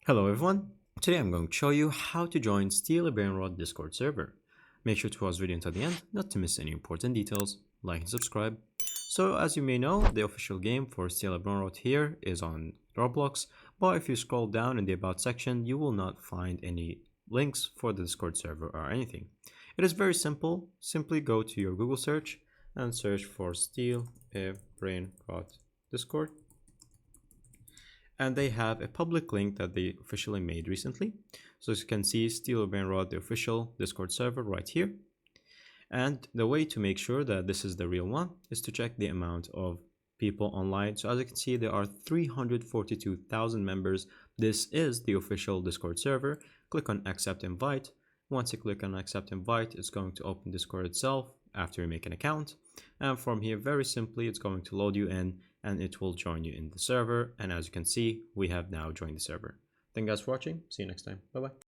Hello everyone, today I'm going to show you how to join Steal a Brainrot Discord server. Make sure to watch the video until the end, not to miss any important details, like and subscribe. So as you may know, the official game for Steal a Brainrot here is on Roblox, but if you scroll down in the About section, you will not find any links for the Discord server or anything. It is very simple, simply go to your Google search and search for Steal a Brainrot Discord, and they have a public link that they officially made recently. So as you can see, Steal Brainrot, the official Discord server right here. And the way to make sure that this is the real one is to check the amount of people online. So as you can see, there are 342,000 members. This is the official Discord server. Click on accept invite. Once you click on accept invite, it's going to open Discord itself after you make an account. And from here, very simply, it's going to load you in and it will join you in the server. And as you can see, we have now joined the server. Thank you guys for watching. See you next time. Bye bye.